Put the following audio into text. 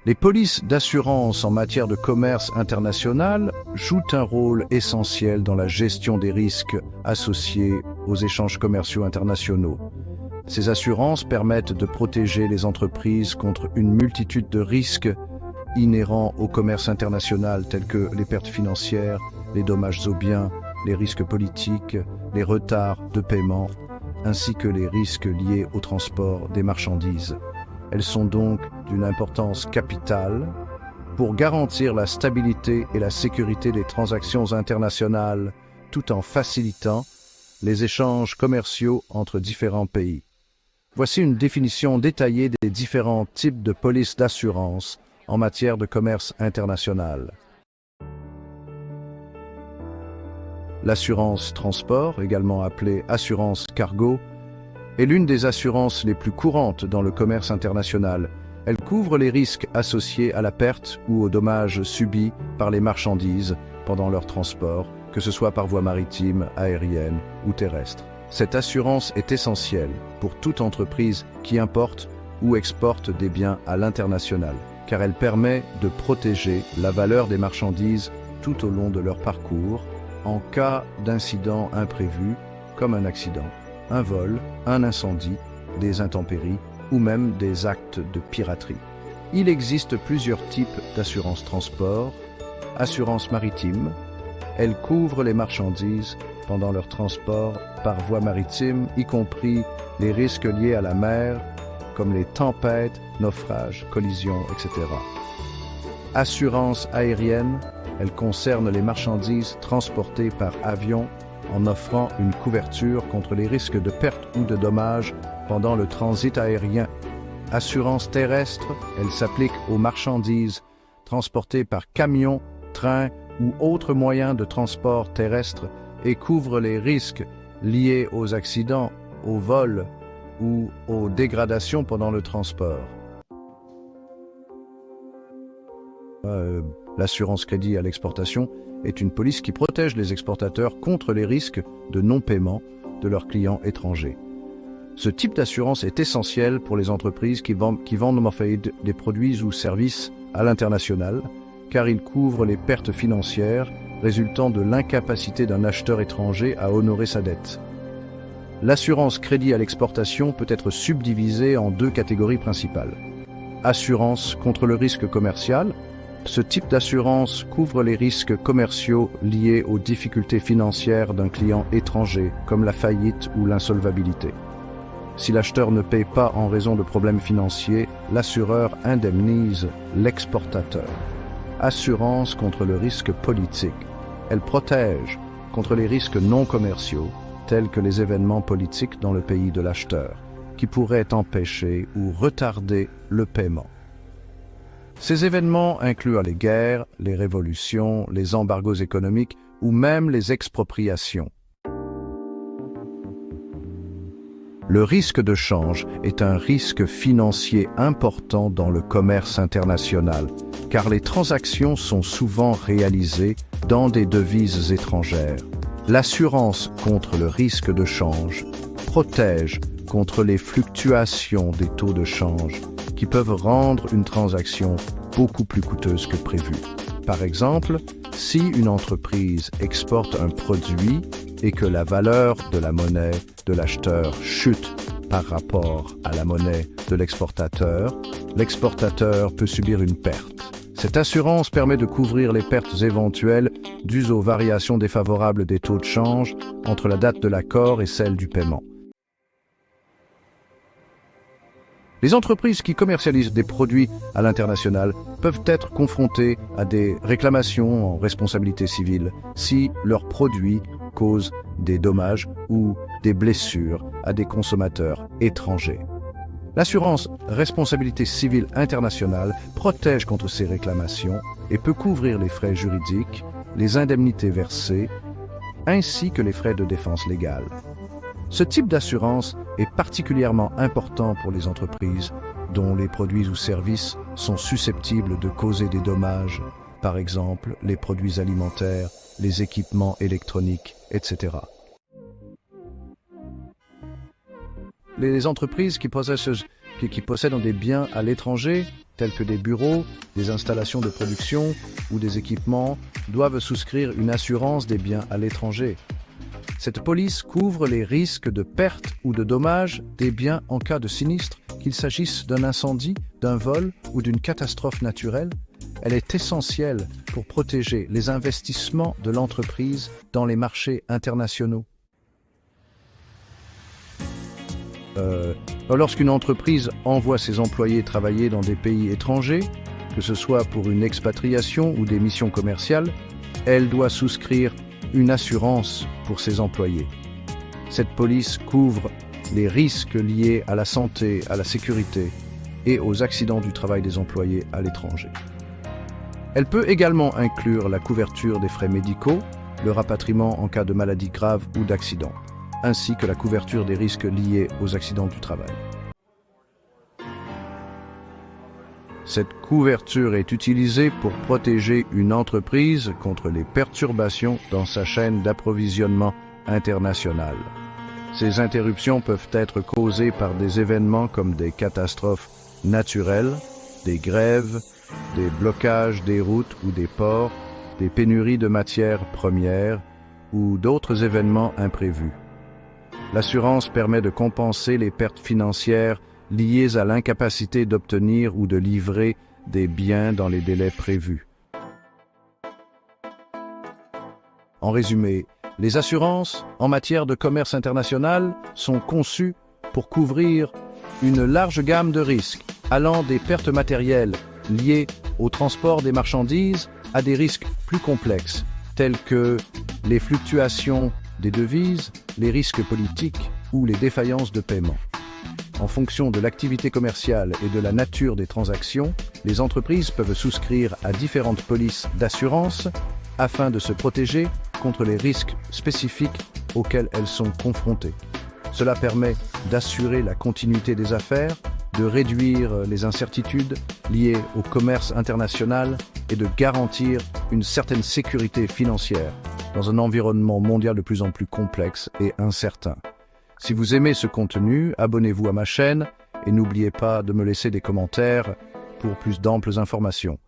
Les polices d'assurance en matière de commerce international jouent un rôle essentiel dans la gestion des risques associés aux échanges commerciaux internationaux. Ces assurances permettent de protéger les entreprises contre une multitude de risques inhérents au commerce international tels que les pertes financières, les dommages aux biens, les risques politiques, les retards de paiement, ainsi que les risques liés au transport des marchandises. Elles sont donc d'une importance capitale pour garantir la stabilité et la sécurité des transactions internationales tout en facilitant les échanges commerciaux entre différents pays. Voici une définition détaillée des différents types de polices d'assurance en matière de commerce international. L'assurance transport, également appelée assurance cargo, est l'une des assurances les plus courantes dans le commerce international. Elle couvre les risques associés à la perte ou aux dommages subis par les marchandises pendant leur transport, que ce soit par voie maritime, aérienne ou terrestre. Cette assurance est essentielle pour toute entreprise qui importe ou exporte des biens à l'international, car elle permet de protéger la valeur des marchandises tout au long de leur parcours en cas d'incident imprévu comme un accident, un vol, un incendie, des intempéries ou même des actes de piraterie. Il existe plusieurs types d'assurance transport. Assurance maritime, elle couvre les marchandises pendant leur transport par voie maritime, y compris les risques liés à la mer, comme les tempêtes, naufrages, collisions, etc. Assurance aérienne, elle concerne les marchandises transportées par avion en offrant une couverture contre les risques de perte ou de dommages pendant le transit aérien. Assurance terrestre, elle s'applique aux marchandises transportées par camion, train ou autres moyens de transport terrestre et couvre les risques liés aux accidents, aux vols ou aux dégradations pendant le transport. L'assurance crédit à l'exportation est une police qui protège les exportateurs contre les risques de non-paiement de leurs clients étrangers. Ce type d'assurance est essentiel pour les entreprises qui vendent des produits ou services à l'international, car il couvre les pertes financières résultant de l'incapacité d'un acheteur étranger à honorer sa dette. L'assurance crédit à l'exportation peut être subdivisée en deux catégories principales. Assurance contre le risque commercial. Ce type d'assurance couvre les risques commerciaux liés aux difficultés financières d'un client étranger, comme la faillite ou l'insolvabilité. Si l'acheteur ne paye pas en raison de problèmes financiers, l'assureur indemnise l'exportateur. Assurance contre le risque politique. Elle protège contre les risques non commerciaux, tels que les événements politiques dans le pays de l'acheteur, qui pourraient empêcher ou retarder le paiement. Ces événements incluent les guerres, les révolutions, les embargos économiques ou même les expropriations. Le risque de change est un risque financier important dans le commerce international, car les transactions sont souvent réalisées dans des devises étrangères. L'assurance contre le risque de change protège contre les fluctuations des taux de change qui peuvent rendre une transaction beaucoup plus coûteuse que prévu. Par exemple, si une entreprise exporte un produit et que la valeur de la monnaie de l'acheteur chute par rapport à la monnaie de l'exportateur peut subir une perte. Cette assurance permet de couvrir les pertes éventuelles dues aux variations défavorables des taux de change entre la date de l'accord et celle du paiement. Les entreprises qui commercialisent des produits à l'international peuvent être confrontées à des réclamations en responsabilité civile si leurs produits causent des dommages ou des blessures à des consommateurs étrangers. L'assurance responsabilité civile internationale protège contre ces réclamations et peut couvrir les frais juridiques, les indemnités versées, ainsi que les frais de défense légale. Ce type d'assurance est particulièrement important pour les entreprises dont les produits ou services sont susceptibles de causer des dommages, par exemple les produits alimentaires, les équipements électroniques, etc. Les entreprises qui possèdent qui possèdent des biens à l'étranger, tels que des bureaux, des installations de production ou des équipements, doivent souscrire une assurance des biens à l'étranger. Cette police couvre les risques de perte ou de dommages des biens en cas de sinistre, qu'il s'agisse d'un incendie, d'un vol ou d'une catastrophe naturelle. Elle est essentielle pour protéger les investissements de l'entreprise dans les marchés internationaux. Lorsqu'une entreprise envoie ses employés travailler dans des pays étrangers, que ce soit pour une expatriation ou des missions commerciales, elle doit souscrire une assurance pour ses employés. Cette police couvre les risques liés à la santé, à la sécurité et aux accidents du travail des employés à l'étranger. Elle peut également inclure la couverture des frais médicaux, le rapatriement en cas de maladie grave ou d'accident, ainsi que la couverture des risques liés aux accidents du travail. Cette couverture est utilisée pour protéger une entreprise contre les perturbations dans sa chaîne d'approvisionnement internationale. Ces interruptions peuvent être causées par des événements comme des catastrophes naturelles, des grèves, des blocages des routes ou des ports, des pénuries de matières premières ou d'autres événements imprévus. L'assurance permet de compenser les pertes financières liées à l'incapacité d'obtenir ou de livrer des biens dans les délais prévus. En résumé, les assurances en matière de commerce international sont conçues pour couvrir une large gamme de risques, allant des pertes matérielles liées au transport des marchandises à des risques plus complexes, tels que les fluctuations des devises, les risques politiques ou les défaillances de paiement. En fonction de l'activité commerciale et de la nature des transactions, les entreprises peuvent souscrire à différentes polices d'assurance afin de se protéger contre les risques spécifiques auxquels elles sont confrontées. Cela permet d'assurer la continuité des affaires, de réduire les incertitudes liées au commerce international et de garantir une certaine sécurité financière dans un environnement mondial de plus en plus complexe et incertain. Si vous aimez ce contenu, abonnez-vous à ma chaîne et n'oubliez pas de me laisser des commentaires pour plus d'amples informations.